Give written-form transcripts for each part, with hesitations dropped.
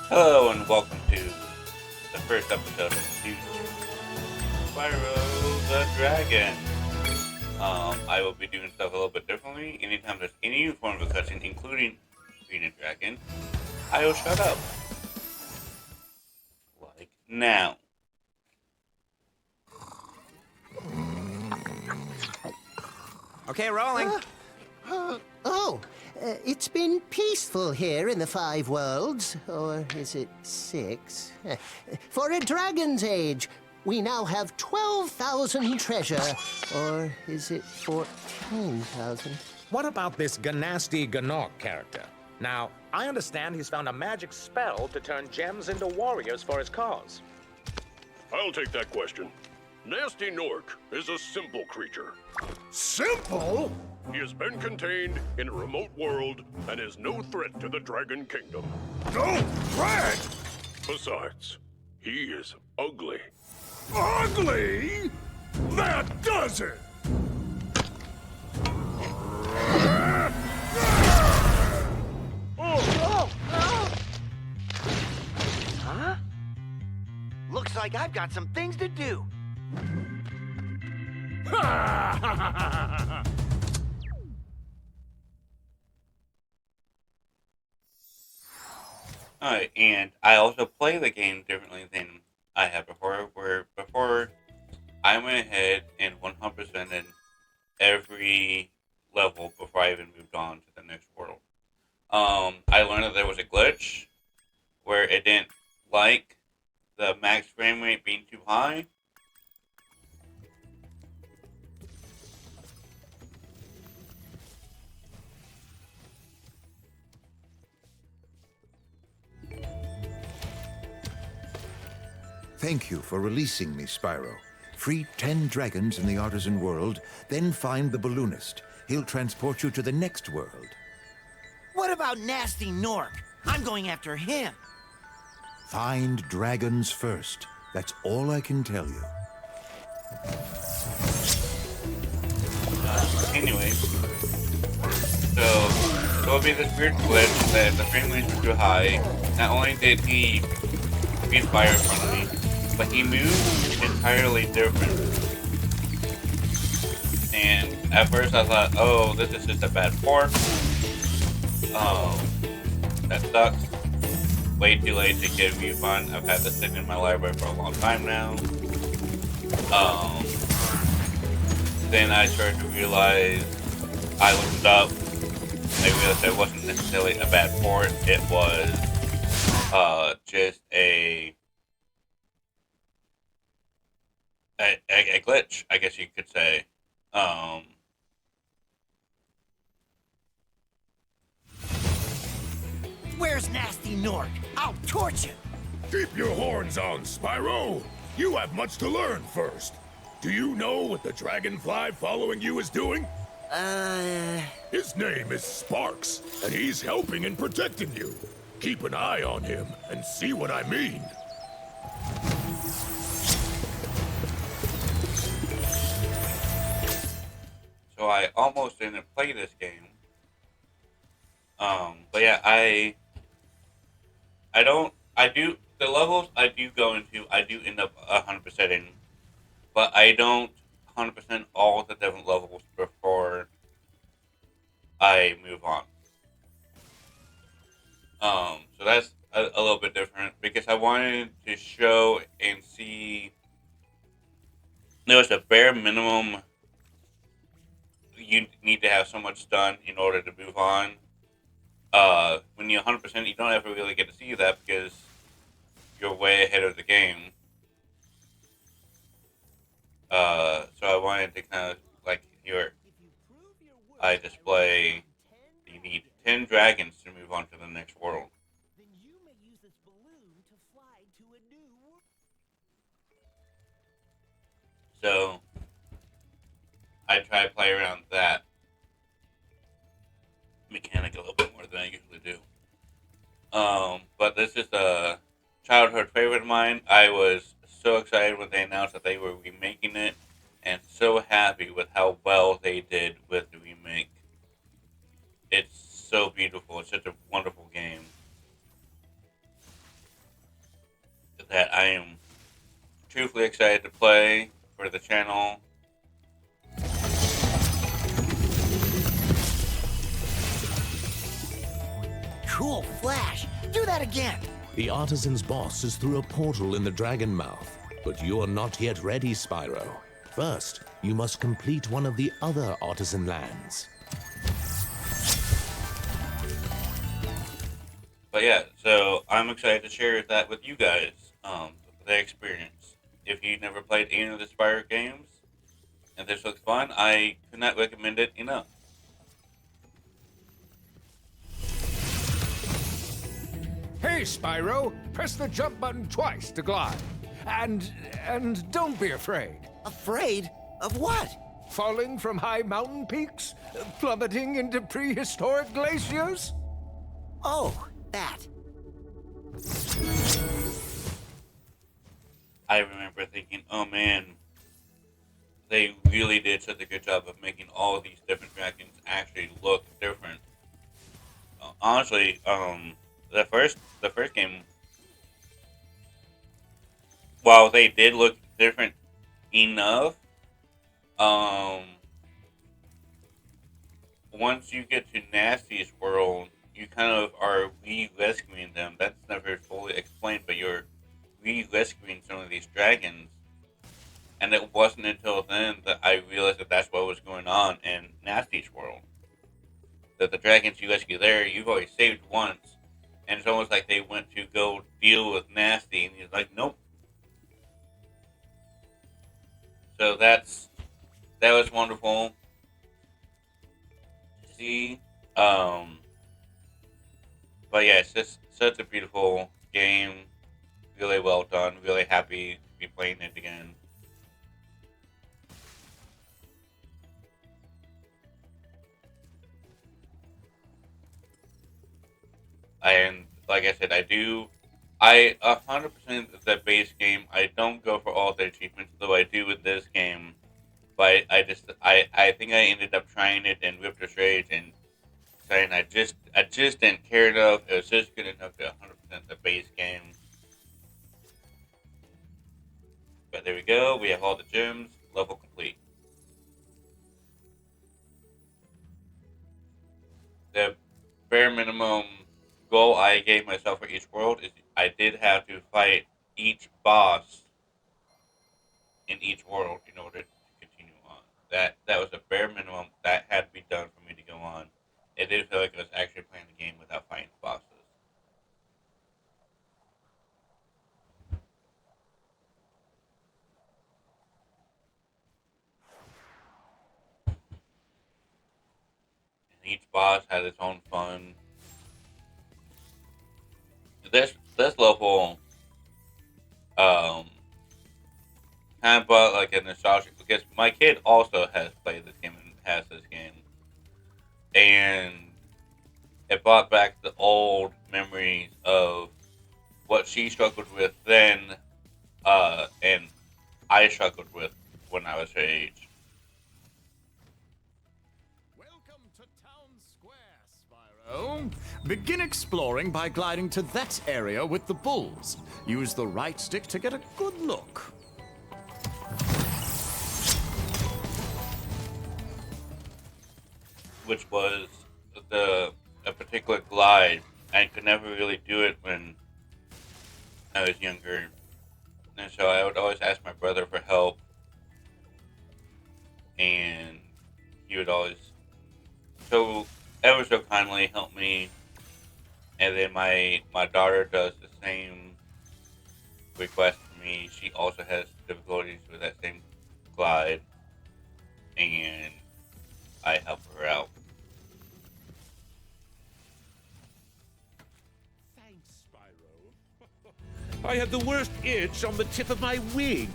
Hello and welcome to the first episode of the Spyro the Dragon. I will be doing stuff a little bit differently. Anytime there's any form of a cutscene, including being a dragon, I will shut up. Like now. Okay, rolling. It's been peaceful here in the Five Worlds, or is it six? For a dragon's age, we now have 12,000 treasure, or is it 14,000? What about this Ganasty Ganok character? Now, I understand he's found a magic spell to turn gems into warriors for his cause. I'll take that question. Nasty Nork is a simple creature. Simple? He has been contained in a remote world and is no threat to the Dragon Kingdom. No threat? Besides, he is ugly. Ugly? That does it! Huh? Looks like I've got some things to do. Alright, and I also play the game differently than I have before, where before I went ahead and 100% in every level before I even moved on to the next world. I learned that there was a glitch where it didn't like the max frame rate being too high. Thank you for releasing me, Spyro. Free 10 dragons in the artisan world, then find the balloonist. He'll transport you to the next world. What about Nasty Nork? I'm going after him. Find dragons first. That's all I can tell you. Anyway, so there'll be this weird glitch that the frame rates were too high. Not only did he beat fire in front of me, but he moved entirely different. And at first I thought, oh, this is just a bad port. That sucks. Way too late to get a refund. I've had this sitting in my library for a long time now. Then I started to realize, I looked up, I realized it wasn't necessarily a bad port. It was just a glitch, I guess you could say. Where's Nasty Nork? I'll torch him. Keep your horns on, Spyro. You have much to learn first. Do you know what the dragonfly following you is doing? His name is Sparks, and he's helping and protecting you. Keep an eye on him and see what I mean. So I almost didn't play this game. But yeah, I do, the levels I do go into, I do end up 100% in, but I don't 100% all the different levels before I move on. So that's a little bit different, because I wanted to show and see there was a bare minimum you need to have so much done in order to move on. When you're 100%, you don't ever really get to see that because you're way ahead of the game. So I wanted to kind of, like, here, I display, you need 10 dragons to move on to the next world. Then you may use this balloon to fly to a new world. So I try to play around that mechanic a little bit more than I usually do. But this is a childhood favorite of mine. I was so excited when they announced that they were remaking it, and so happy with how well they did with the remake. It's so beautiful. It's such a wonderful game. that I am truthfully excited to play for the channel. Cool flash. Do that again. The artisan's boss is through a portal in the dragon mouth, but you're not yet ready, Spyro. First, you must complete one of the other artisan lands. But yeah, so I'm excited to share that with you guys, the experience. If you never played any of the Spyro games, and this looks fun, I could not recommend it enough. Hey, Spyro! Press the jump button twice to glide. And don't be afraid. Afraid? Of what? Falling from high mountain peaks? Plummeting into prehistoric glaciers? Oh, that. I remember thinking, oh man, they really did such a good job of making all of these different dragons actually look different. Honestly, the first game, while they did look different enough, once you get to Nasty's world, you kind of are re-rescuing them. That's never fully explained, but you're re-rescuing some of these dragons. And it wasn't until then that I realized that that's what was going on in Nasty's world. That the dragons you rescue there, you've already saved once. And it's almost like they went to go deal with Nasty, and he's like, nope. So that was wonderful to see. But yeah, it's just such a beautiful game. Really well done. Really happy to be playing it again. And like I said, I 100% the base game. I don't go for all the achievements, though I do with this game. But I think I ended up trying it in Riptor's Rage and saying I just didn't care enough. It was just good enough to 100% the base game. But there we go. We have all the gems. Level complete. The bare minimum goal I gave myself for each world is I did have to fight each boss in each world in order to continue on. That was a bare minimum that had to be done for me to go on. It did feel like I was actually playing the game without fighting the bosses. And each boss had its own fun. This level kind of brought like a nostalgia because my kid also has played this game and has this game, and it brought back the old memories of what she struggled with then, and I struggled with when I was her age. Welcome to Town Square, Spyro. Begin exploring by gliding to that area with the bulls. Use the right stick to get a good look. Which was a particular glide. I could never really do it when I was younger, and so I would always ask my brother for help, and he would always so ever so kindly help me. And then my daughter does the same request for me. She also has difficulties with that same glide, and I help her out. Thanks, Spyro. I had the worst itch on the tip of my wing.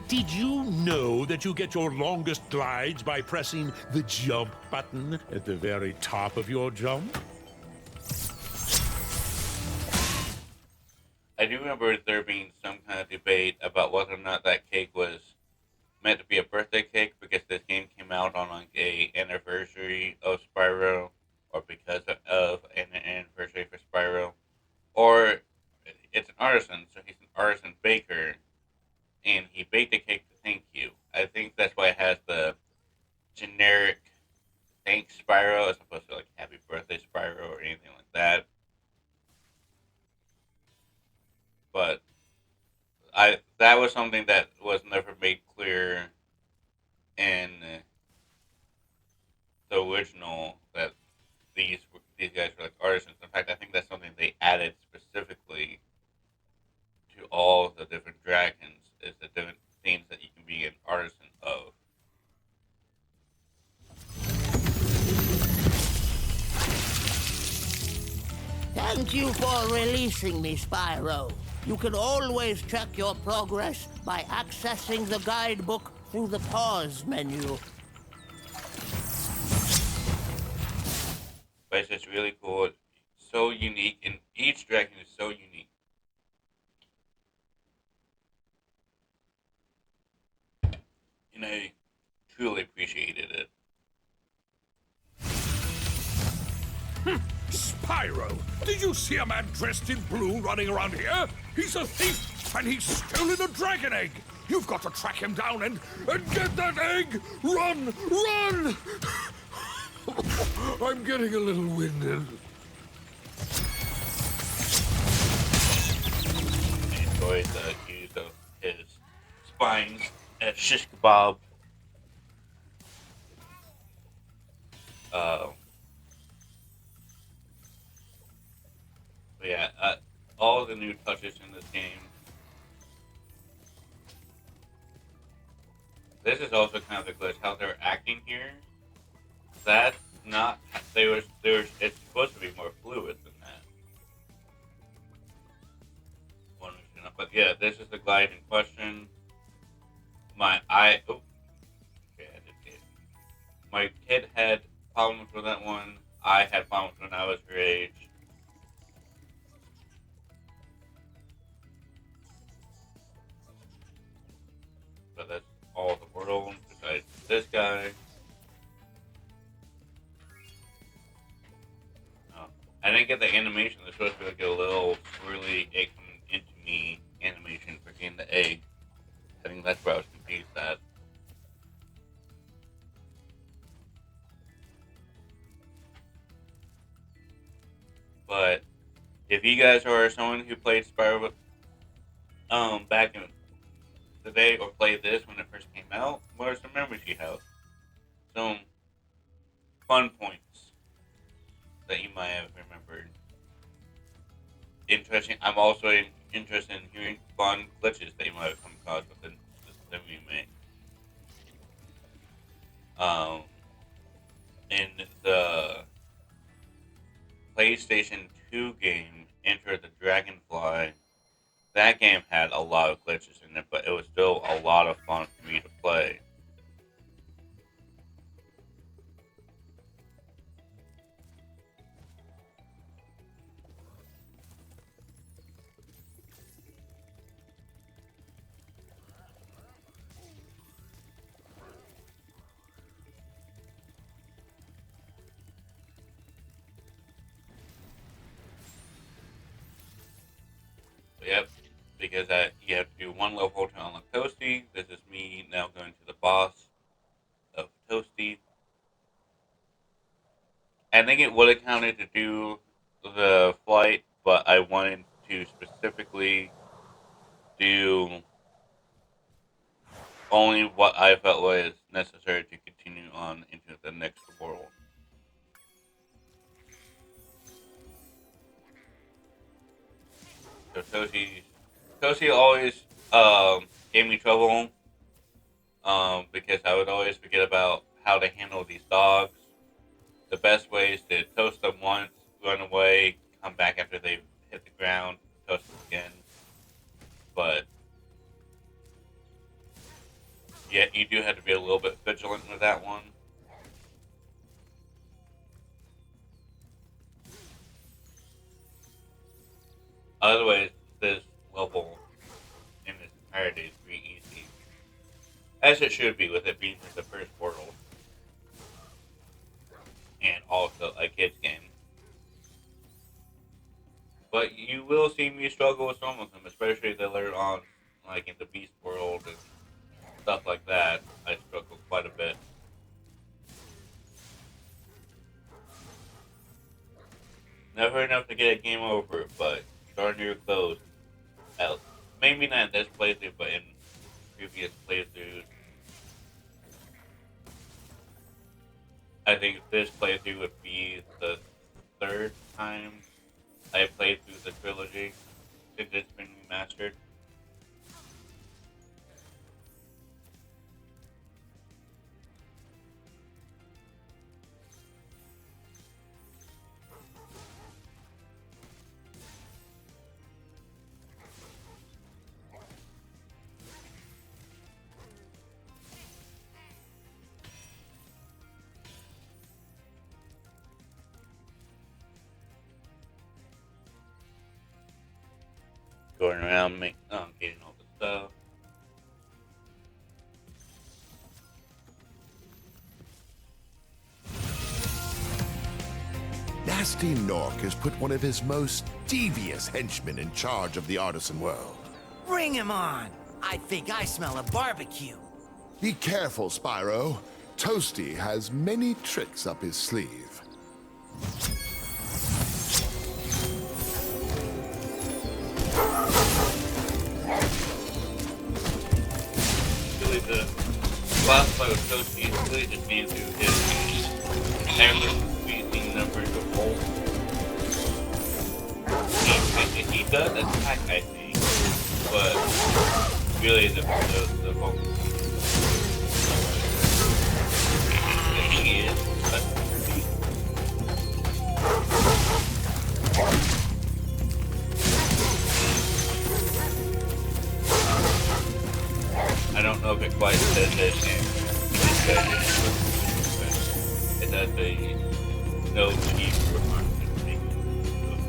Did you know that you get your longest glides by pressing the jump button at the very top of your jump? I do remember there being some kind of debate about whether or not that cake was meant to be a birthday cake because this game came out on like a anniversary of Spyro, or because of an anniversary for Spyro, or it's an artisan, so he's an artisan baker, and he baked a cake to thank you. I think that's why it has the generic thanks Spyro as opposed to like Happy Birthday Spyro or anything like that. But that was something that was never made clear in the original that these guys were like artisans. In fact, I think that's something they added specifically to all the different dragons is the different things that you can be an artisan of. Thank you for releasing me, Spyro. You can always check your progress by accessing the guidebook through the pause menu. But it's just really cool. It's so unique, and each dragon is so unique. And I truly appreciated it. Spyro, did you see a man dressed in blue running around here? He's a thief, and he's stolen a dragon egg. You've got to track him down and get that egg. Run, run! I'm getting a little winded. I enjoyed the use of his spines as shish kebab. But yeah, all the new touches in this game. This is also kind of the glitch how they're acting here. That's not it's supposed to be more fluid than that. But yeah, this is the glide in question. My kid had problems with that one. I had problems when I was your age. But that's all the world besides this guy. I didn't get the animation. They're supposed to be like a little swirly egg coming into me animation for getting the egg. I think that's where I was confused at. But if you guys are someone who played Spyro back in the day or played this when it first came out, what are some memories you have? Some fun points that you might have remembered. Interesting. I'm also interested in hearing fun glitches that you might have come across within the remake. In the PlayStation 2 game, Enter the Dragonfly, that game had a lot of glitches in it, but it was still a lot of fun for me to play. Yep, because you have to do one level to unlock Toasty. This is me now going to the boss of Toasty. I think it would have counted to do the flight, but I wanted to specifically do only what I felt was necessary to continue on into the next world. So Toasty always gave me trouble because I would always forget about how to handle these dogs. The best way is to toast them once, run away, come back after they've hit the ground, toast them again. But yeah, you do have to be a little bit vigilant with that one. Otherwise, this level in its entirety is pretty easy. As it should be with it being the first world. And also a kid's game. But you will see me struggle with some of them, especially the later on, like in the Beast World and stuff like that. I struggle quite a bit. Never enough to get a game over, but darn near close. Hell, maybe not in this playthrough, but in previous playthroughs. I think this playthrough would be the third time I played through the trilogy since it's been remastered. Going around, getting all the stuff. Nasty Nork has put one of his most devious henchmen in charge of the artisan world. Bring him on! I think I smell a barbecue. Be careful, Spyro. Toasty has many tricks up his sleeve. Really, the last fight with Toasty is really just being through his ever-increasing numbers of bolts. He does attack, I think, but really the focus he is. I don't know if it quite says it, and it does a no keep remarks of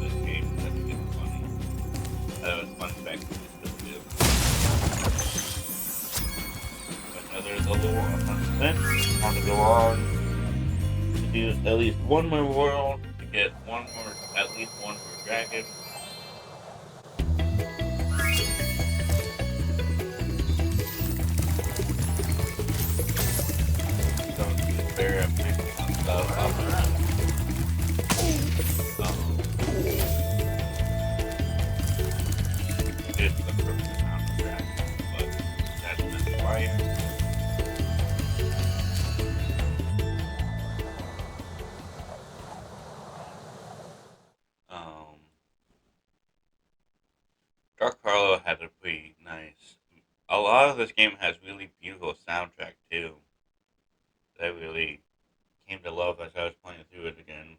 this game. That's kind of funny. That was fun fact to just do. Another level 100%. Want to go on to do at least one more world to get at least one more dragon. There, I'm picking some stuff up. It's the perfect amount of dragon, but that's not right. Dark Carlo had a pretty nice. A lot of this game has really beautiful soundtrack too. That I really came to love as I was playing through it again.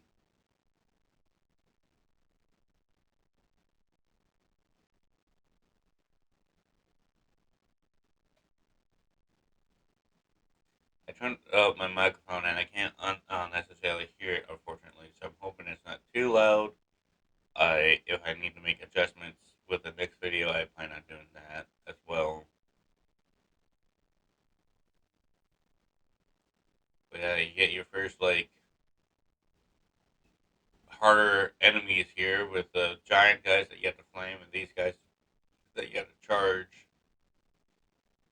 I turned up my microphone and I can't necessarily hear it, unfortunately. So I'm hoping it's not too loud. If I need to make adjustments with the next video, I plan on doing that as well. But yeah, you get your first harder enemies here with the giant guys that you have to flame and these guys that you have to charge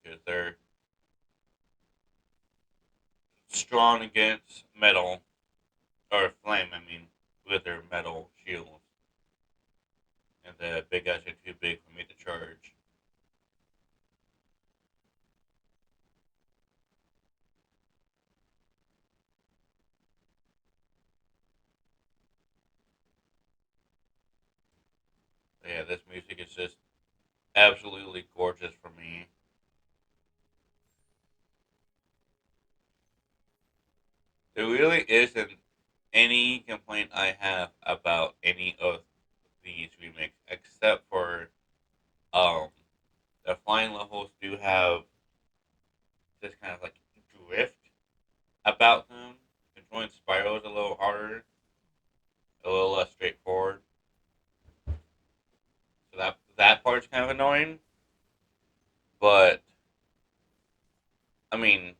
because they're strong against metal or flame. I mean, with their metal shields, and the big guys are too big for me to charge. But yeah, this music is just absolutely gorgeous for me. There really isn't any complaint I have about any of these remakes, except for um, the flying levels do have this kind of drift about them. Controlling Spyro is a little harder, a little less straightforward. So that part's kind of annoying. But I mean,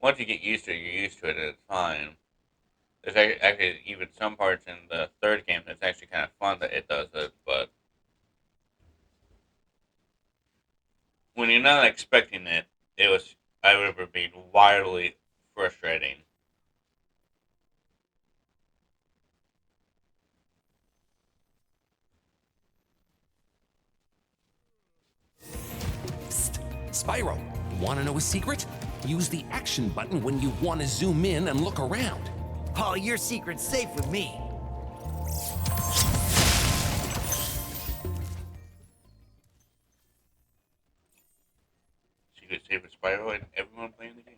once you get used to it, you're used to it, and it's fine. There's actually even some parts in the third game that's actually kind of fun that it does it, but when you're not expecting it, it was I remember being wildly frustrating. Psst. Spyro, wanna know a secret? Use the action button when you want to zoom in and look around. Oh, your secret's safe with me. Secret Saver Spyro and everyone playing the game.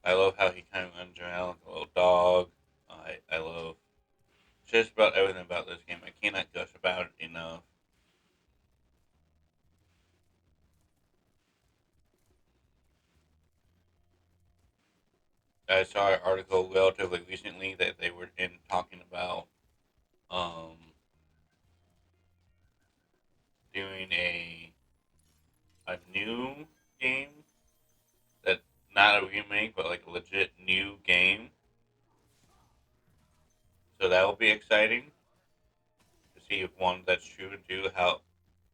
I love how he kind of runs around like a little dog. I love just about everything about this game. I cannot gush about it enough. I saw an article relatively recently that they were in talking about um, doing a new game that not a remake but like a legit new game. So that will be exciting to see if one that's true to how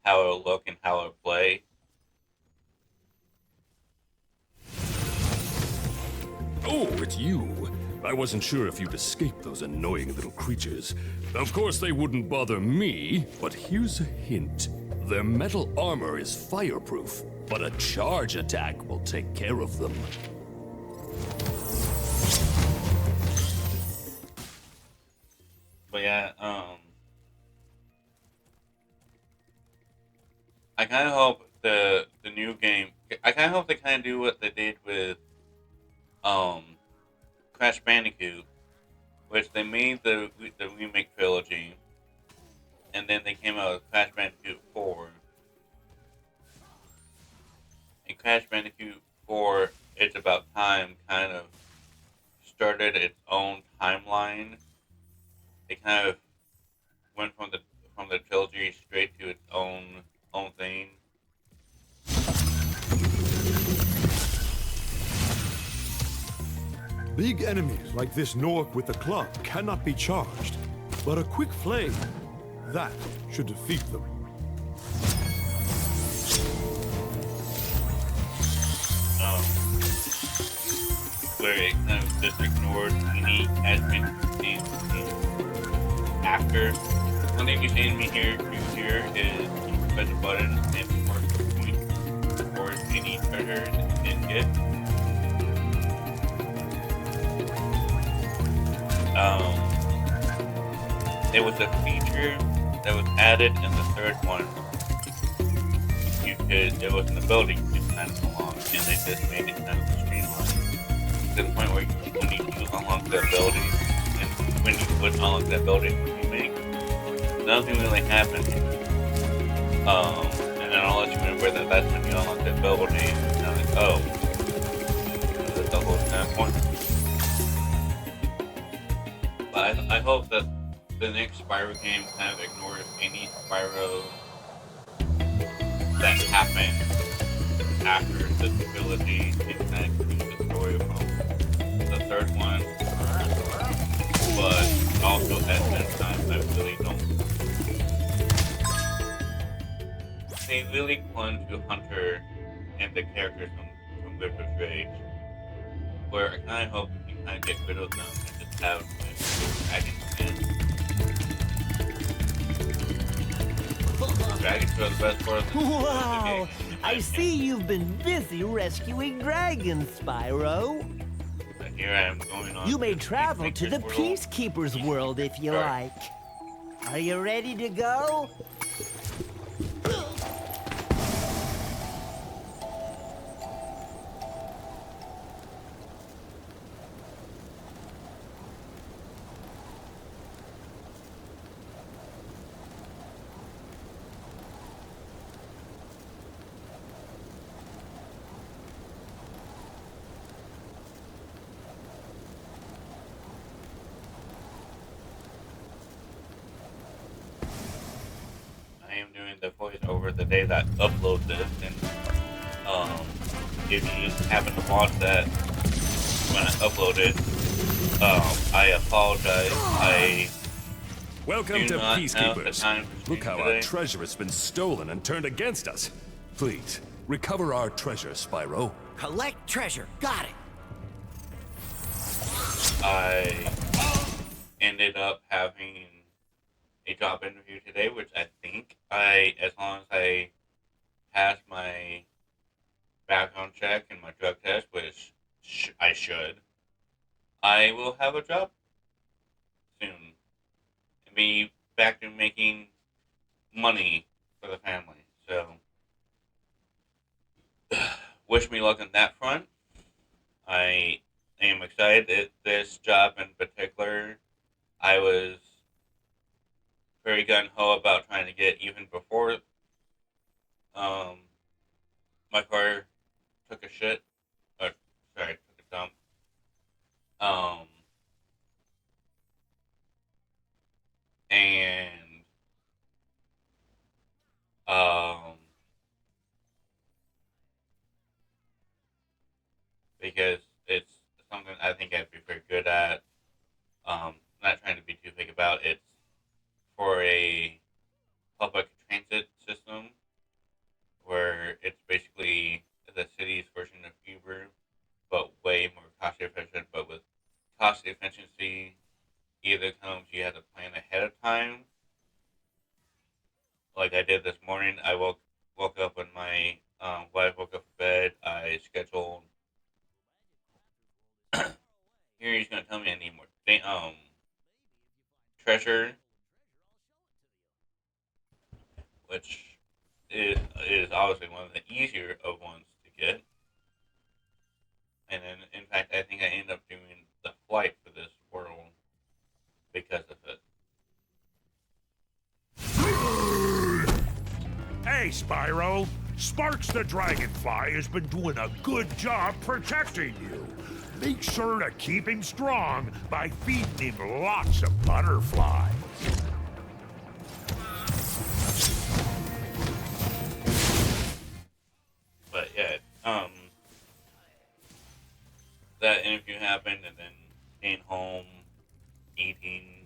it'll look and how it'll play. Oh, it's you. I wasn't sure if you'd escape those annoying little creatures. Of course, they wouldn't bother me, but here's a hint. Their metal armor is fireproof, but a charge attack will take care of them. But yeah, I kind of hope the new game. I kind of hope they kind of do what they did with Crash Bandicoot, which they made the remake trilogy, and then they came out with Crash Bandicoot 4. And Crash Bandicoot 4, It's About Time, kind of started its own timeline. It kind of went from the trilogy straight to its own thing. Big enemies like this Nork with the club cannot be charged, but a quick flame, that should defeat them. Where it kind of just ignores any admin after. One thing you're saying me here is you press a button and mark the point towards any treasure that you didn't get. There was a feature that was added in the third one. There was an ability you could kind of unlock, and they just made it kind of streamlined to the point where when you do unlock the ability, and when you would unlock the ability in the remake, nothing really happened. And then I'll let you remember that that's when you unlock the ability, and I'm like, oh, that's the whole kind of point. But I hope that the next Spyro game kind of ignores any Spyro that happened after the trilogy and kind of continues the story from the third one. But also at that time, I really don't. They really clung to Hunter and the characters from River's Rage, where I kind of hope you can kind of get rid of them and just have dragons in. Dragons are the best part of the Wow! game. I see you've been busy rescuing dragons, Spyro. And here I am going on. You may to travel to the World. Peacekeeper's world if you like. Are you ready to go? over the day that I upload this, and if you happen to watch that when I upload it, I apologize. I Welcome do to not have the Peacekeepers. time to Look how stream our today. treasure has been stolen and turned against us. Please, recover our treasure, Spyro. Collect treasure. Got it. I ended up having a job interview today, which I think as long as I pass my background check and my drug test, which I should, I will have a job soon and be back to making money for the family. So, wish me luck on that front. I am excited that this job in particular, I was very gun ho about trying to get even before my car took a shit. Or, sorry, took a dump. And because it's something I think I'd be very good at. Not trying to be too big about it. It's for a public transit system where it's basically the city's version of Uber, but way more cost efficient. But with cost efficiency, either comes you have to plan ahead of time. Like I did this morning, I woke up when my wife woke up in bed. I scheduled. Here he's gonna tell me I need more treasure, which is obviously one of the easier of ones to get. And then, in fact, I think I ended up doing the flight for this world because of it. Hey, Spyro. Sparks the Dragonfly has been doing a good job protecting you. Make sure to keep him strong by feeding him lots of butterflies. But yeah, that interview happened, and then staying home, eating,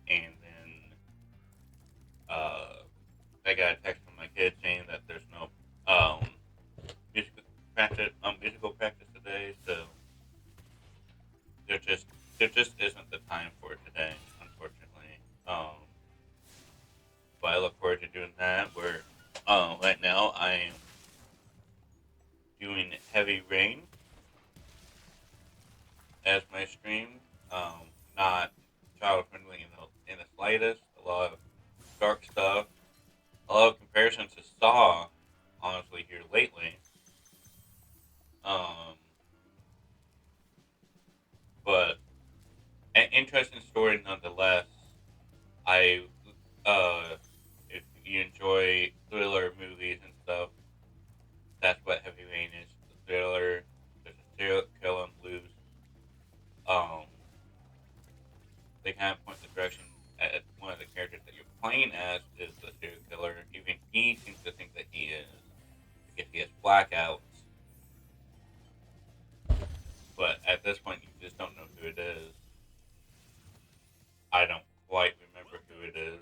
and then I got a text from my kid saying that there's no musical practice today, so there just isn't the time for it today, unfortunately. But I look forward to doing that. Where right now I am doing Heavy Rain as my stream. Not child friendly in the slightest. A lot of dark stuff. A lot of comparisons to Saw, honestly, here lately. But an interesting story nonetheless. I if you enjoy thriller movies and stuff, that's what Heavy Rain is. The thriller. There's a serial killer and blues. They kind of point the direction at one of the characters that you're playing as is the serial killer. Even he seems to think that he is, because he has blackouts. But at this point, you just don't know who it is. I don't quite remember who it is.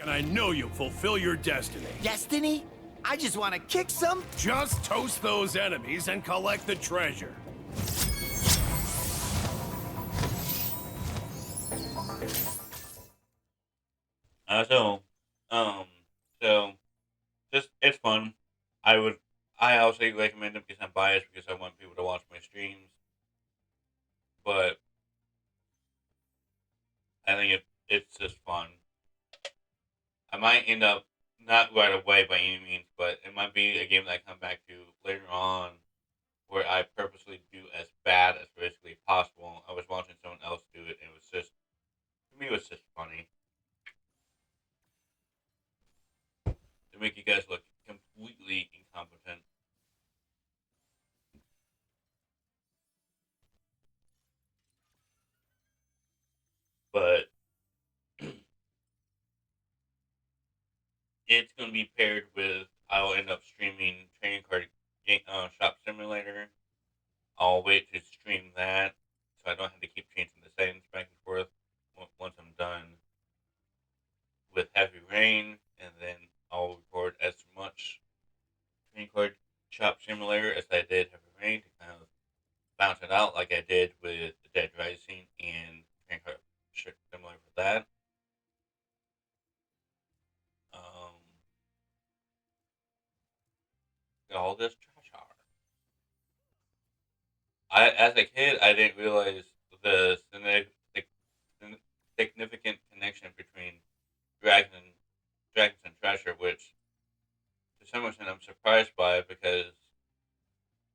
And I know you'll fulfill your destiny. Destiny? I just want to kick some. Just toast those enemies and collect the treasure. So just it's fun. I also recommend it because I'm biased because I want people to watch my streams. But I think it's just fun. I might end up not right away by any means, but it might be a game that I come back to later on, where I purposely do as bad as physically possible. I was watching someone else do it, and it was just, for me, it was just funny to make you guys look completely incompetent. But it's going to be paired with. I'll end up streaming Trading Card Shop Simulator. I'll wait to stream that, so I don't have to keep changing the settings back and forth. Once I'm done with Heavy Rain, and then I'll record as much Trading Card Shop Simulator as I did Heavy Rain to kind of bounce it out, like I did with Dead Rising and Trading Card Simulator for that. Um, all this trash art. As a kid, I didn't realize the significant connection between Dragon, Dragons and Treasure, which to some extent I'm surprised by because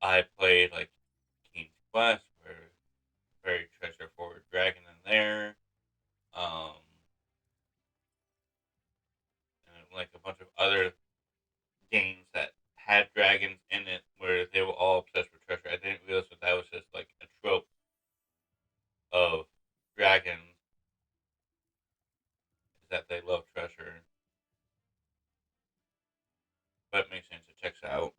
I played like King's Quest, where very treasure forward dragon in there, um, and like a bunch of other games that had dragons in it, where they were all obsessed with treasure. I didn't realize that was just like a trope of dragons, is that they love treasure. But it makes sense. It checks out.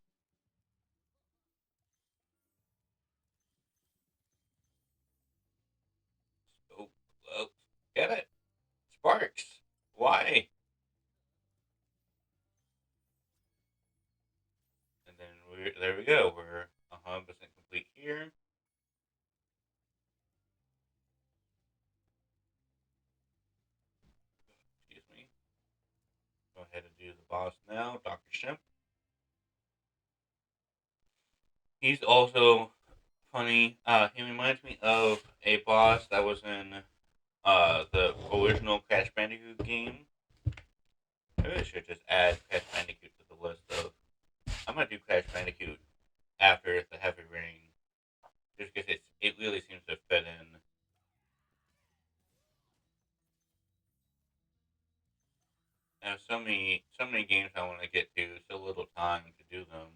So close. Get it? Sparks. Why? And then there we go. We're 100% complete here. Excuse me. Go ahead and do the boss now, Dr. Shemp. He's also funny. He reminds me of a boss that was in the original Crash Bandicoot game. Maybe I should just add Crash Bandicoot to the list of. I'm gonna do Crash Bandicoot after the Heavy Rain, just because it really seems to fit in. There's so many games I want to get to, so little time to do them.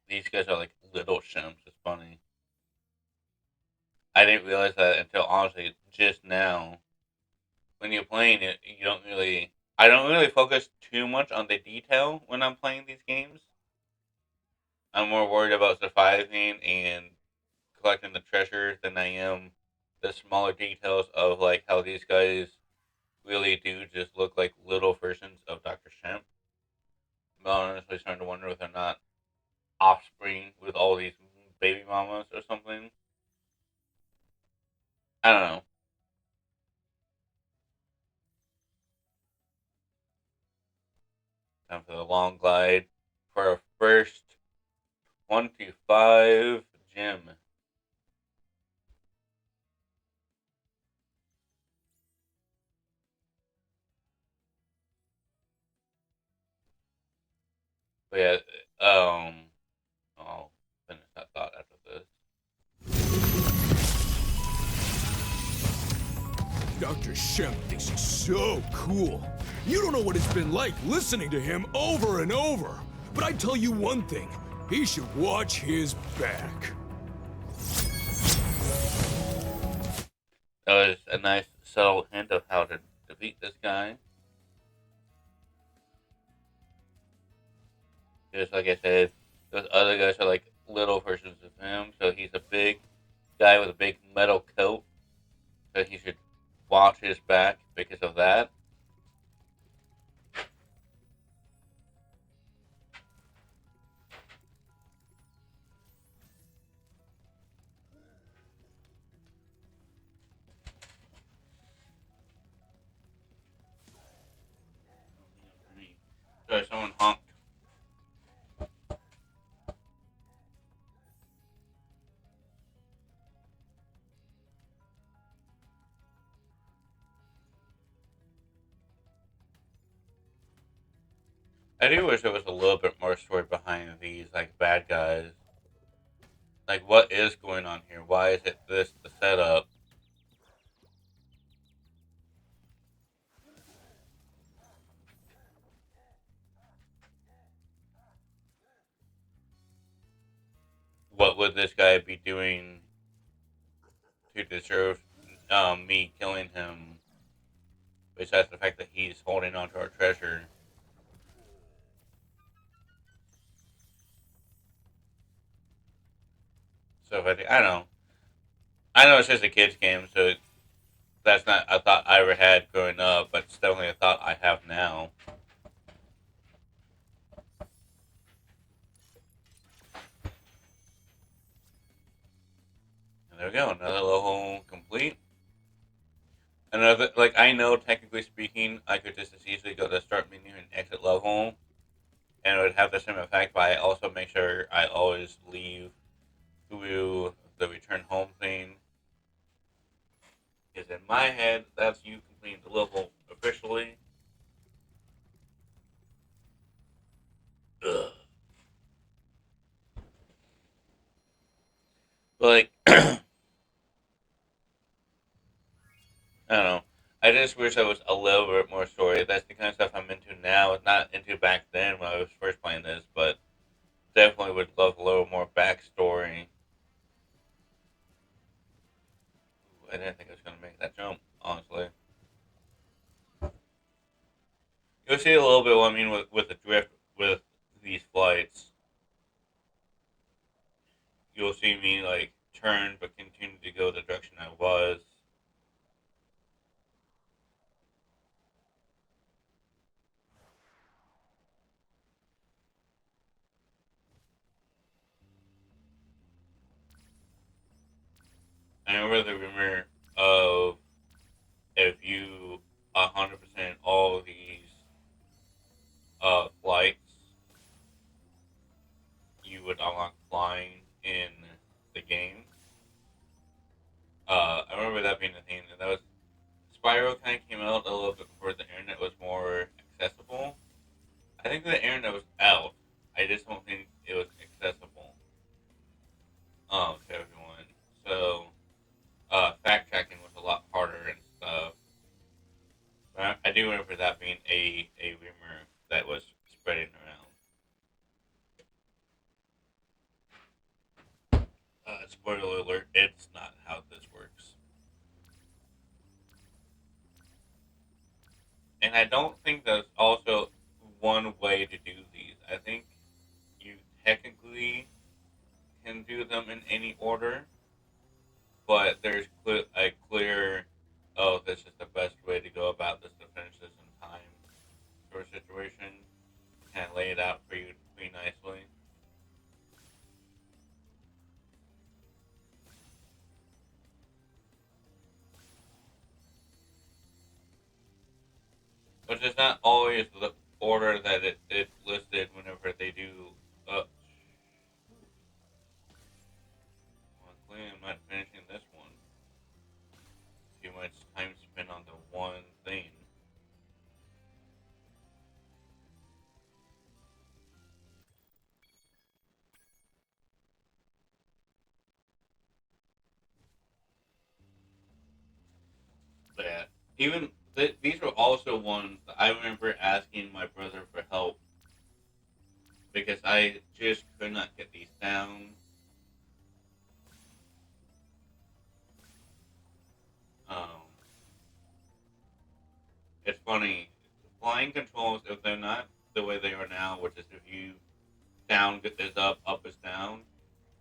These guys are like little shimps. It's funny. I didn't realize that until honestly just now. When you're playing it, you don't really. I don't really focus too much on the detail when I'm playing these games. I'm more worried about surviving and collecting the treasure than I am the smaller details of like how these guys really do just look like little versions of Dr. Shemp. I'm honestly starting to wonder if they're not offspring with all these baby mamas or something. I don't know. Time for the long glide for our first 25 gem. But yeah, I'll finish that thought after this. Dr. Shemp thinks he's so cool. You don't know what it's been like listening to him over and over. But I tell you one thing, he should watch his back. That was a nice subtle hint of how to defeat this guy. Just like I said, those other guys are like little versions of him, so he's a big guy with a big metal coat. So he should watch his back because of that. Sorry, someone honked. I do wish there was a little bit more story behind these like bad guys. Like, what is going on here? Why is it this the setup? what would this guy be doing to deserve me killing him? Besides the fact that he's holding on to our treasure. So I don't know. I know it's just a kid's game, so that's not a thought I ever had growing up, but it's definitely a thought I have now. And there we go, another level complete. Another, like, I know technically speaking, I could just as easily go to the start menu and exit level, and it would have the same effect, but I also make sure I always leave through the return home thing. Because in my head, that's you completing the level officially. Ugh. But, like, I don't know. I just wish I was a little bit more story. That's the kind of stuff I'm into now. Not into back then when I was first playing this, but definitely would love a little more backstory. Ooh, I didn't think I was going to make that jump, honestly. You'll see a little bit what I mean with the drift with these flights. You'll see me, like, turn but continue to go the direction I was. I remember the rumor of if you 100% all these flights, you would unlock flying in the game. I remember that being a thing, and that was Spyro kind of came out a little bit before the internet was more accessible. I think the internet was out. I just don't think it was accessible to everyone. So fact checking was a lot harder and stuff. But I do remember that being a rumor that was spreading around. Spoiler alert, it's not how this works. And I don't think there's also one way to do these. I think you technically can do them in any order, but there's a clear, oh, this is the best way to go about this to finish this in time sort of situation. Kind of lay it out for you pretty nicely. Which is not always the order that it's listed whenever they do. Well, clearly I'm not finishing this one. Too much time spent on the one thing. But yeah, even these were also ones that I remember asking my brother for help because I just could not get these down. Um, it's funny, flying controls, if they're not the way they are now, which is if you down is up is down,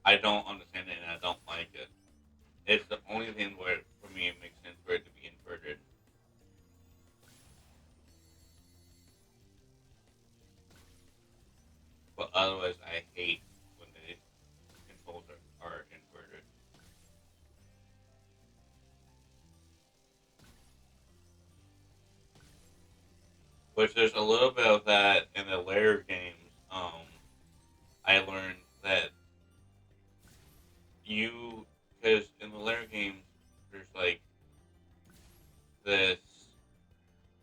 I don't understand it and I don't like it. It's the only thing where, for me, it makes sense for it to be inverted. But otherwise, I hate when the controls are inverted. Which there's a little bit of that in the layer games. I learned that because in the layer games, there's like this,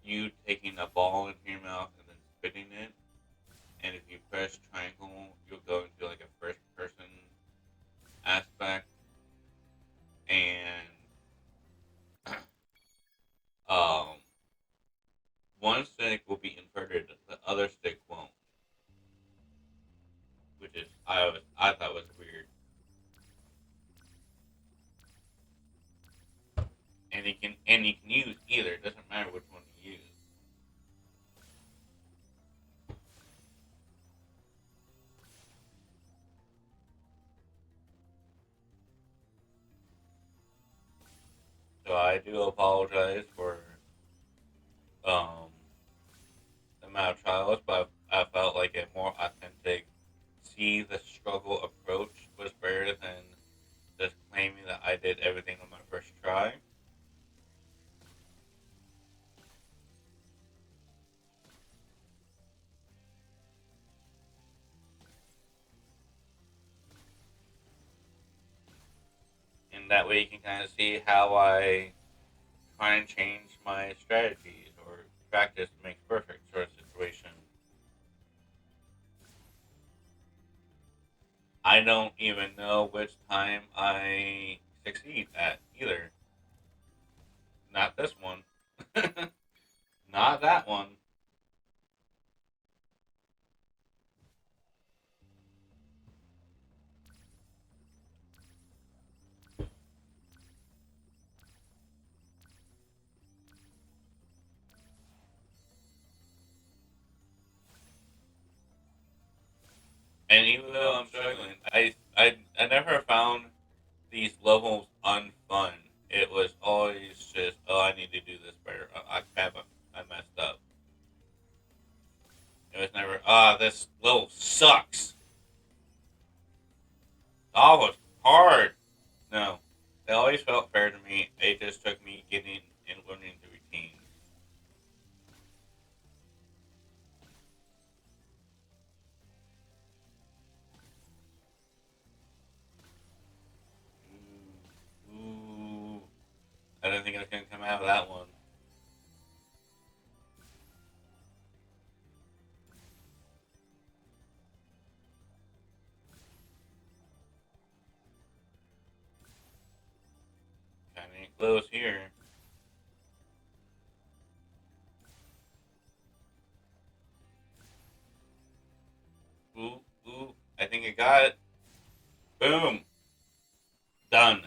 you taking a ball into your mouth and then spitting it, and if you press triangle, you'll go into like a first person aspect, and um, one stick will be inverted, the other stick won't, which is I thought was weird. you can use either. It doesn't matter which one you use. So I do apologize for the amount of trials, but I felt like a more authentic, see the struggle approach was better than just claiming that I did everything on my first try. And that way you can kind of see how I try and change my strategies or practice makes perfect sort of situation. I don't even know which time I succeed at either. Not this one. Not that one. And even though I'm struggling, I never found these levels unfun. It was always just, oh, I need to do this better. I messed up. It was never, this level sucks. Oh, it was hard. No, they always felt fair to me. It just took me getting and learning the routine. Ooh, I don't think I was gonna come out of that one. Kinda close here. Ooh, ooh, I think I got it. Boom. Done.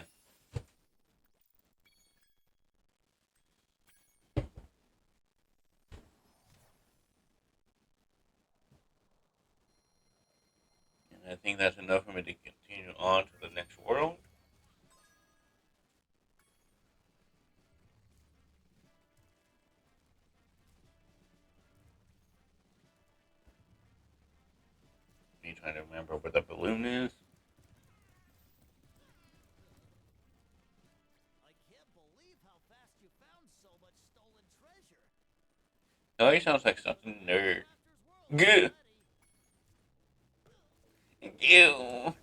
And I think that's enough for me to continue on to the next world. Me trying to remember where the balloon is. Oh, he sounds like something nerd. Good. You.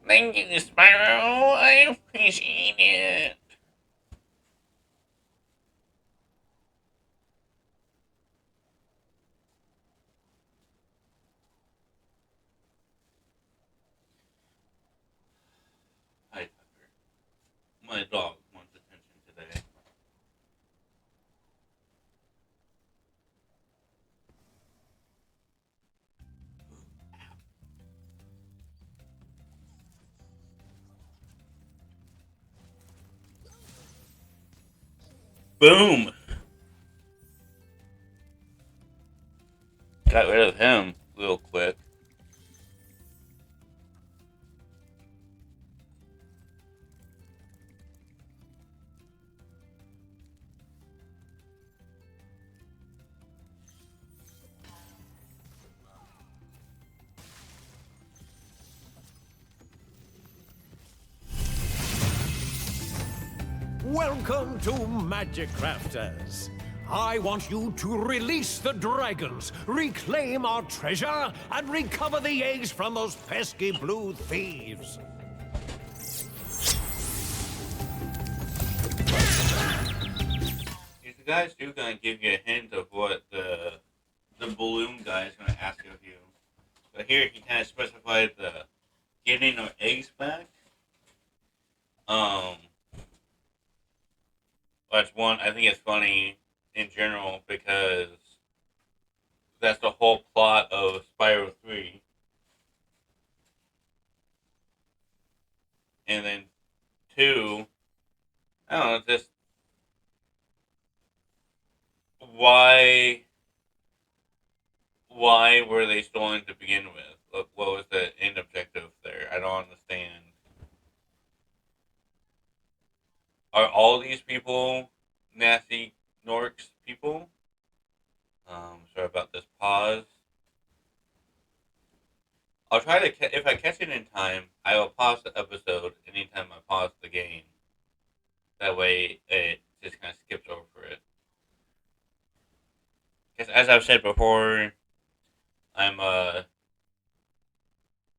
Thank you, Spyro. I appreciate it. Hi, Tucker. My dog wants attention today. Boom! Got rid of him real quick. Welcome to Magic Crafters. I want you to release the dragons, reclaim our treasure, and recover the eggs from those pesky blue thieves. These guys do kind of give you a hint of what the balloon guy is going to ask of you. But here he kind of specified the getting our eggs back. That's one. I think it's funny in general because that's the whole plot of Spyro 3. And then 2, I don't know, just why were they stolen to begin with? What was the end objective there? I don't understand. Are all these people nasty Norks people? Sorry about this pause. I'll try to if I catch it in time, I will pause the episode anytime I pause the game. That way, it just kind of skips over it. Because as I've said before, I'm a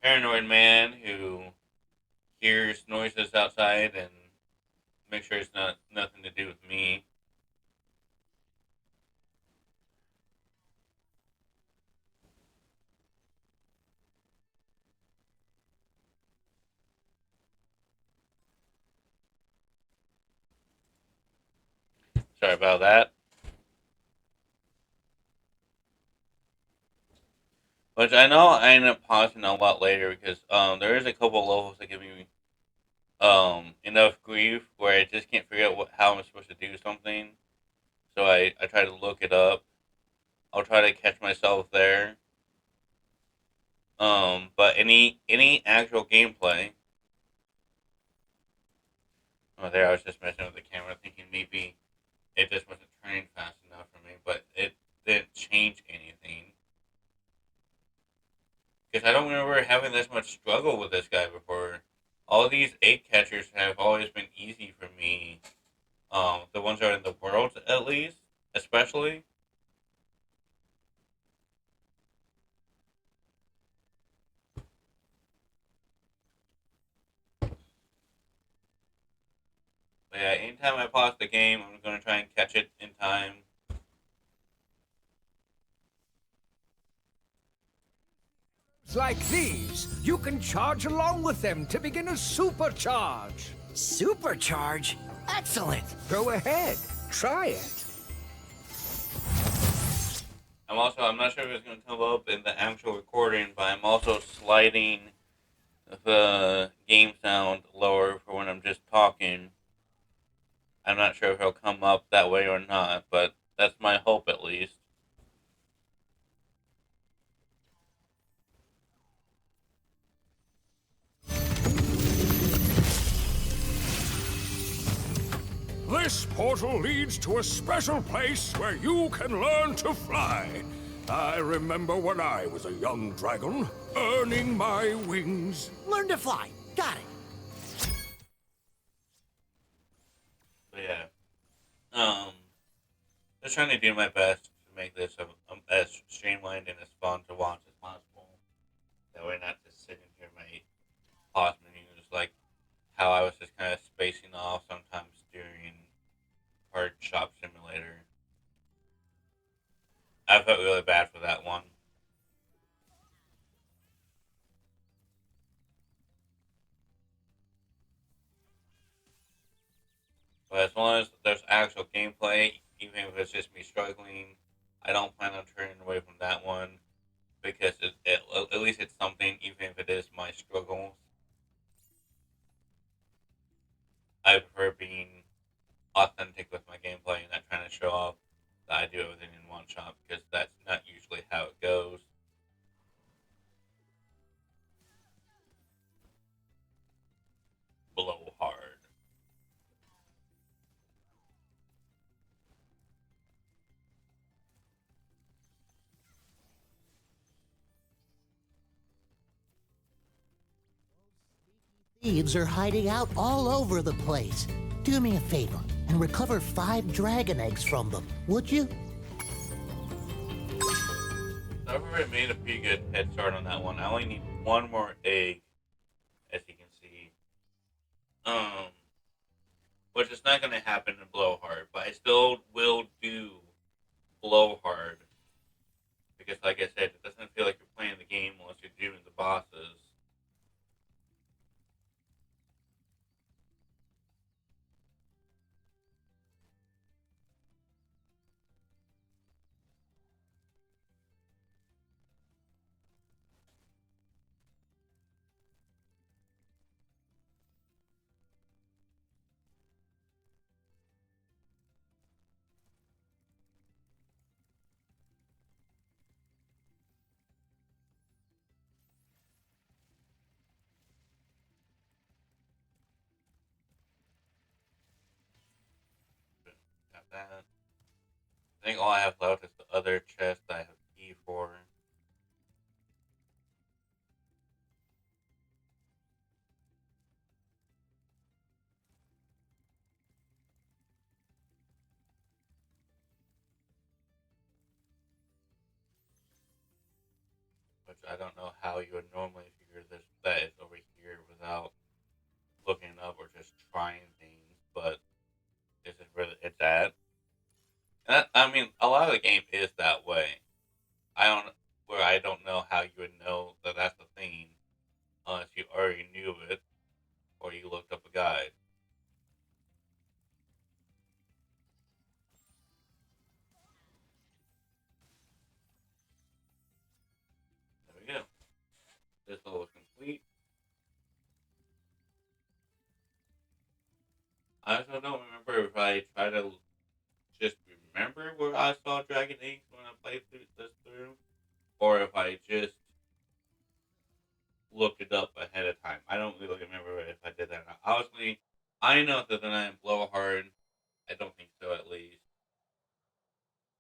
paranoid man who hears noises outside and make sure it's not nothing to do with me. Sorry about that. Which I know I end up pausing a lot later because there is a couple of levels that give me enough grief where I just can't figure out how I'm supposed to do something. So I try to look it up. I'll try to catch myself there. But any actual gameplay. Oh, there I was just messing with the camera, thinking maybe it just wasn't turning fast enough for me, but it didn't change anything. Because I don't remember having this much struggle with this guy before. All these egg catchers have always been easy for me. The ones that are in the world, at least, especially. But yeah, anytime I pause the game, I'm going to try and catch it in time. Like these, you can charge along with them to begin a supercharge. Supercharge? Excellent! Go ahead, try it. I'm not sure if it's going to come up in the actual recording, but I'm also sliding the game sound lower for when I'm just talking. I'm not sure if it'll come up that way or not, but that's my hope at least. This portal leads to a special place where you can learn to fly. I remember when I was a young dragon, earning my wings. Learn to fly. Got it. But yeah, just trying to do my best to make this as streamlined and as fun to watch as possible. That way, not just sitting here in my pause menus like how I was just kind of spacing off sometimes during Hard Shop Simulator. I felt really bad for that one. But as long as there's actual gameplay, even if it's just me struggling, I don't plan on turning away from that one because at least it's something, even if it is my struggles. I prefer being authentic with my gameplay and not trying to show off that I do everything in one shot because that's not usually how it goes. Blowhard. Thieves are hiding out all over the place. Do me a favor and recover 5 dragon eggs from them, would you? I've already made a pretty good head start on that one. I only need one more egg, as you can see. Which is not going to happen in Blowhard, but I still will do Blowhard. Because like I said, it doesn't feel like you're playing the game unless you're doing the bosses. that. I think all I have left is the other chest I have key for. Which I don't know how you would normally figure this that is over here without looking it up or just trying things, but this is where it's at. And I mean, a lot of the game is that way. I don't know how you would know that that's the thing unless you already knew it or you looked up a guide. There we go. This level is complete. I also don't remember if I try to just remember where I saw Dragon Eggs when I played this through, or if I just looked it up ahead of time. I don't really remember if I did that or not. Obviously, I know that the name Blowhard. I don't think so, at least.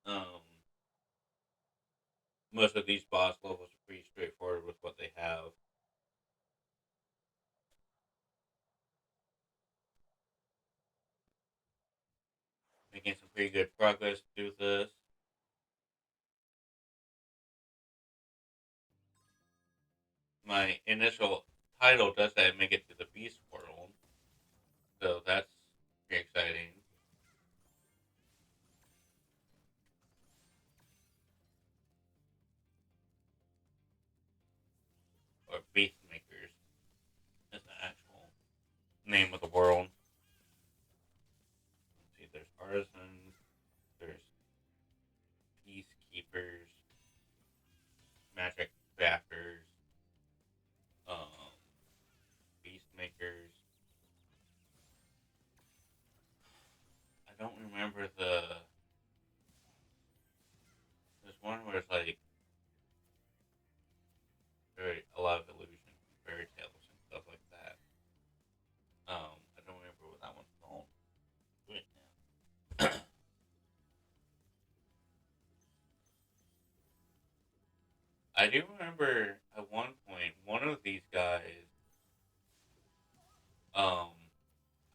Um, Most of these boss levels are pretty straightforward with what they have. Making some pretty good progress through this. My initial title does say make it to the Beast World, so that's pretty exciting. Or Beast Makers is the actual name of the world. Let's see, there's artisans, there's peacekeepers, magic crafters, um, beast makers. I don't remember there's one where it's like a lot of illusions and fairy tales and stuff like that. I don't remember what that one's called right now. I do remember at one point one of these guys. Um,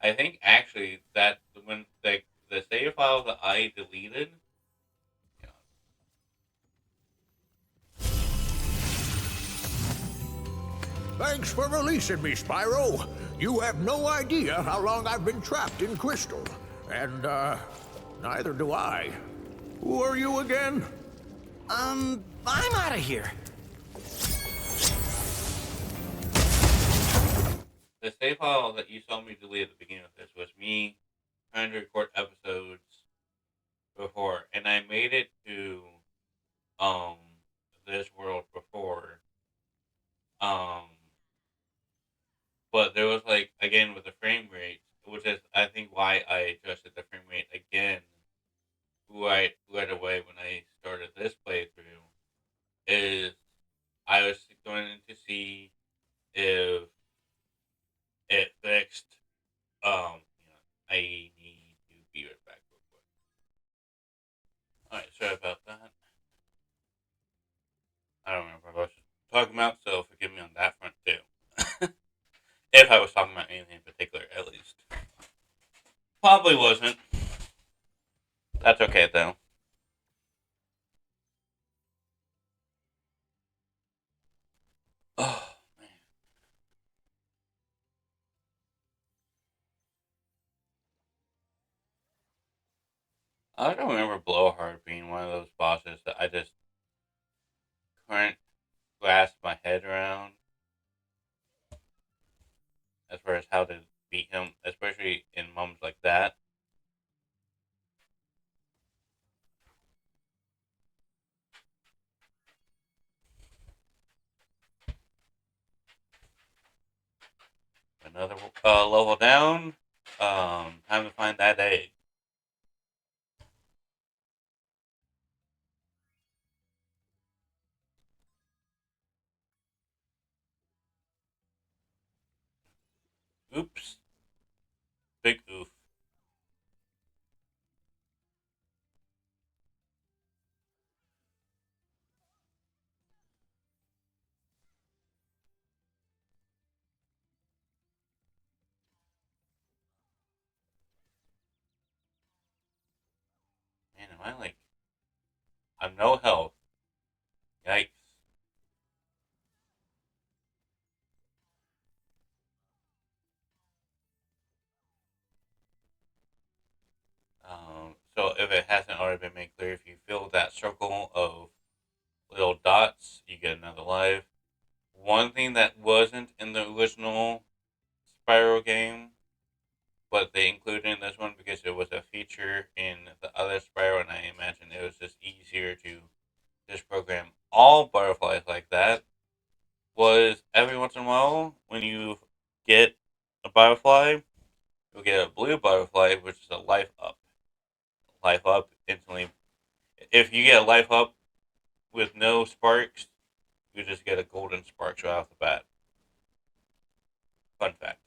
I think actually that when the save file that I deleted. Thanks for releasing me, Spyro. You have no idea how long I've been trapped in Crystal. And, neither do I. Who are you again? I'm out of here. The save file that you saw me delete at the beginning of this was me trying to record episodes before, and I made it to um this world before. Um, but there was like again with the frame rate, which is I think why I adjusted the frame rate again right away when I started this playthrough is I was going to see if it fixed. I need to be right back real quick. All right, sorry about that. I don't remember what I was talking about, so forgive me on that front too. If I was talking about anything in particular, at least. Probably wasn't. That's okay though. Oh man, I don't remember Blowhard being one of those bosses that I just couldn't grasp my head around as far as how to beat him, especially in moments like that. Another level down. Time to find that egg. Oops. Big oof. I like, I'm no health. Yikes. So if it hasn't already been made clear, if you fill that circle of little dots, you get another life. One thing that wasn't in the original Spyro game, but they included in this one because it was a feature in the other Spyro, and I imagine it was just easier to just program all butterflies like that, was every once in a while, when you get a butterfly, you'll get a blue butterfly, which is a life up. Life up instantly. If you get a life up with no sparks, you just get a golden sparks right off the bat. Fun fact.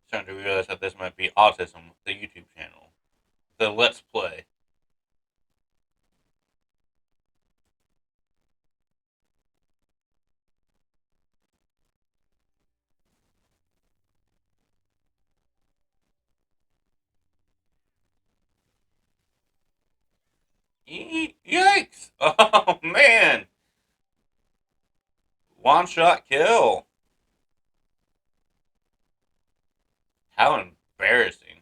Starting to realize that this might be Autism, the YouTube channel. The Let's Play. Yikes! Oh man! One shot kill. How embarrassing.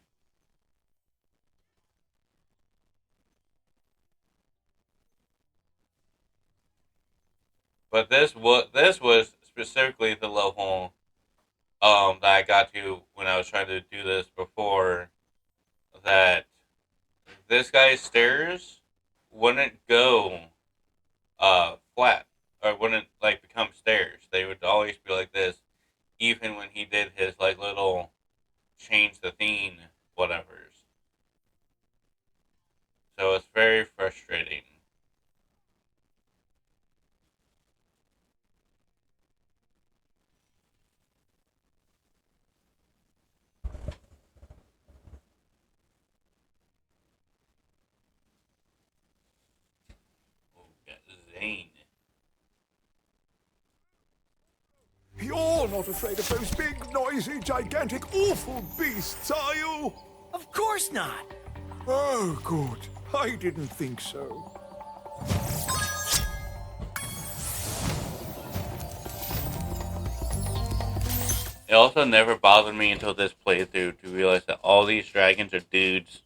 But this was specifically the level that I got to when I was trying to do this before, that this guy's stairs wouldn't go flat, or wouldn't like become stairs. They would always be like this, even when he did his like little change the theme whatever's. So it's very frustrating. Zane. You're not afraid of those big, noisy, gigantic, awful beasts, are you? Of course not. Oh, good. I didn't think so. It also never bothered me until this playthrough to realize that all these dragons are dudes.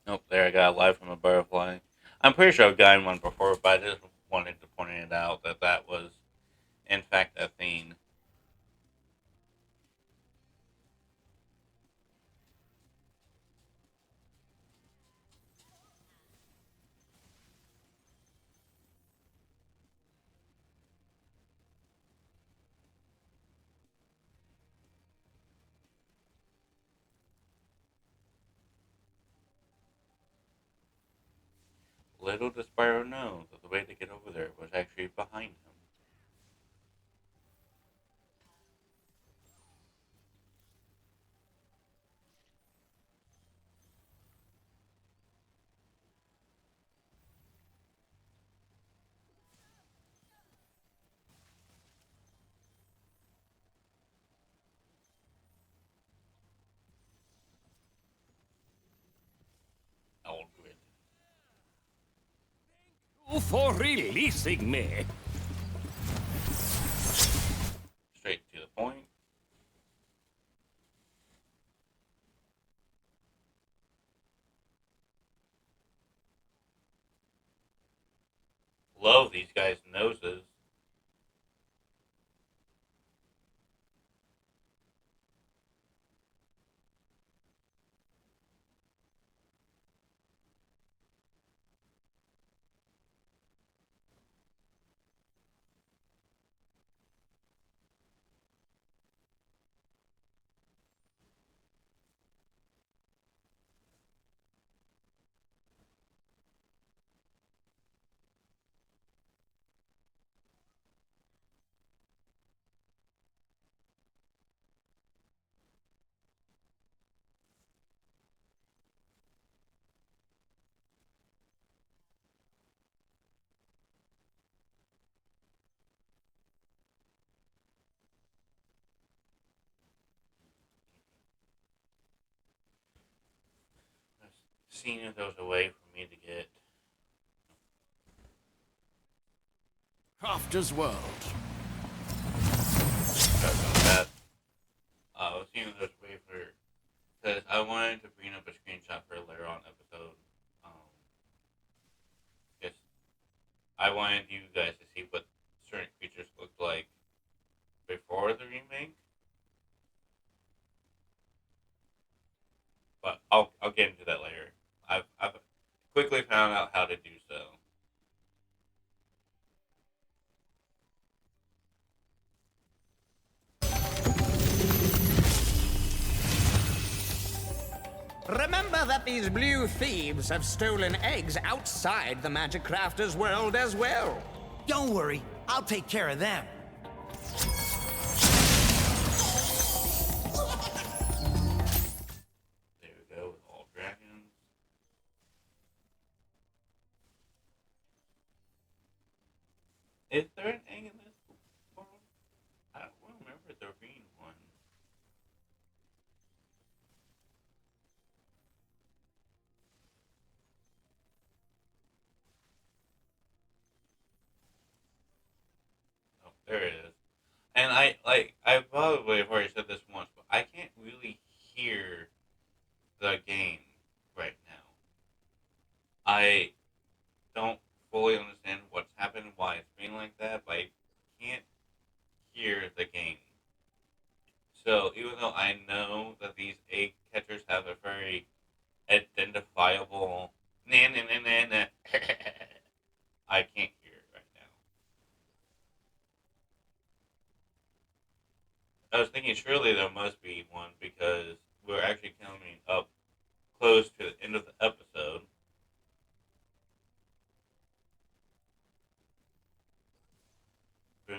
Oh, there I got a life from a butterfly. I'm pretty sure I've gotten one before, but I just wanted to point it out that that was, in fact, a thing. Little does Spyro know that the way to get over there was actually behind him. Aldred. For releasing me. Straight to the point. Love these guys' noses. seeing if there was a way for me to get. Crafter's World. Sorry about that. I was seeing if there was a way for. Because I wanted to bring up a screenshot for a later on episode. Just I wanted you guys to see what certain creatures looked like before the remake. But I'll get into that later. I've quickly found out how to do so. Remember that these blue thieves have stolen eggs outside the Magic Crafter's world as well. Don't worry, I'll take care of them. There we go with all dragons. Is there an egg in this world? I don't remember there being one. Oh, there it is. And I probably have already said this once, but I can't really hear the game right now. I don't fully understand what's happened, why it's being like that, but I can't hear the game. So even though I know that these egg catchers have a very identifiable na na na na na, I can't hear it right now. I was thinking surely there must be one because we're actually coming up close to the end of the episode. Boom.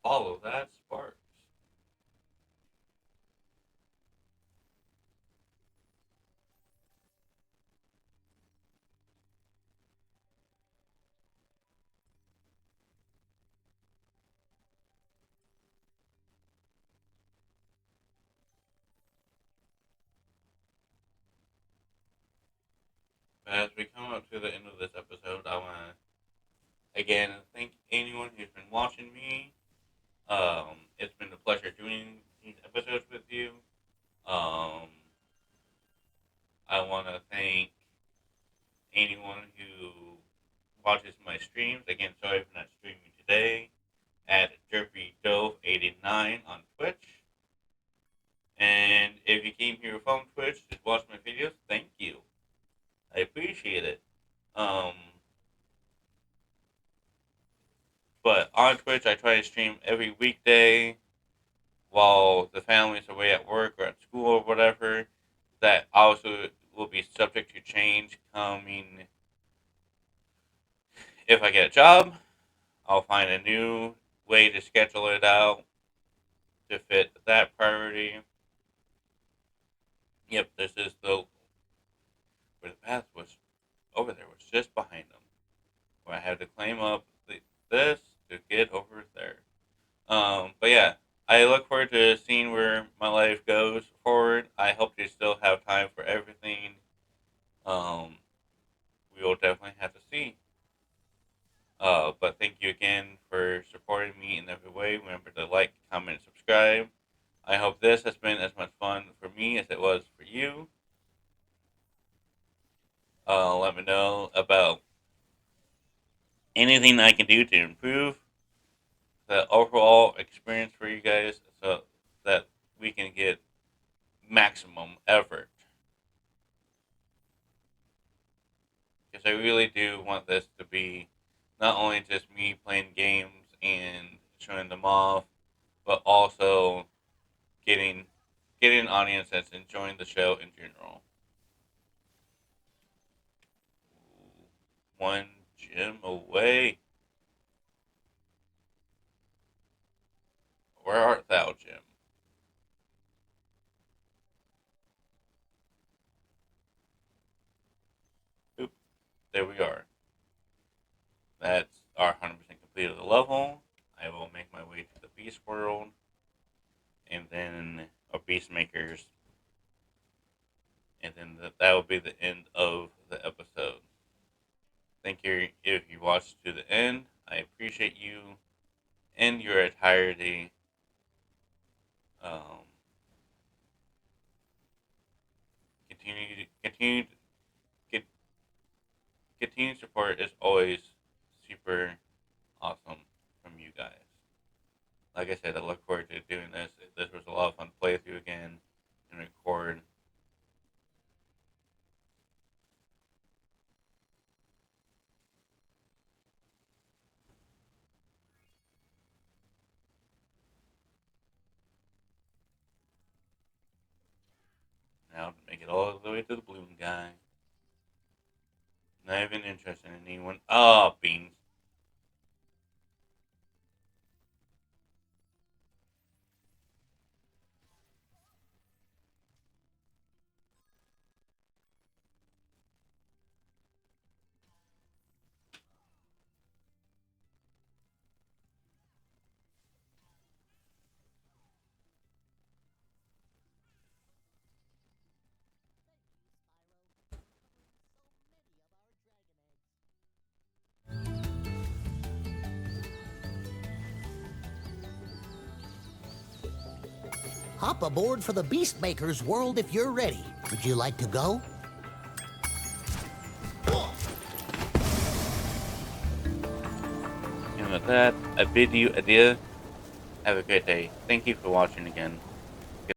Follow that sparks. As we come up to the end of this episode, I want to again thank anyone who's been watching me. It's been a pleasure doing these episodes with you. I want to thank anyone who watches my streams. Again, sorry for not streaming today at DerpyDove89 on Twitch. And if you came here from Twitch to watch my videos, thank you. I appreciate it. But on Twitch, I try to stream every weekday while the family's away at work or at school or whatever. That also will be subject to change coming. If I get a job, I'll find a new way to schedule it out to fit that priority. Yep, this is the where the path was over there was just behind them. Where I had to climb up this to get over there. But yeah, I look forward to seeing where my life goes forward. I hope to still have time for everything. We will definitely have to see. But thank you again for supporting me in every way. Remember to like, comment, and subscribe. I hope this has been as much fun for me as it was for you. Let me know about anything I can do to improve the overall experience for you guys so that we can get maximum effort. Because I really do want this to be not only just me playing games and showing them off, but also getting getting an audience that's enjoying the show in general. One gem away. Where art thou, Jim? Oop, there we are. That's our 100% complete of the level. I will make my way to the Beast World, and then our Beast Makers, and then that will be the end of the episode. Thank you if you watched to the end. I appreciate you in your entirety. Continued support is always super awesome from you guys. Like I said, I look forward to doing this. This was a lot of fun to play through again and record. Now to make it all the way to the balloon guy. Not even interested in anyone. Oh, beans. Hop aboard for the Beastmaker's world if you're ready. Would you like to go? And with that, I bid you adieu. Have a great day. Thank you for watching again.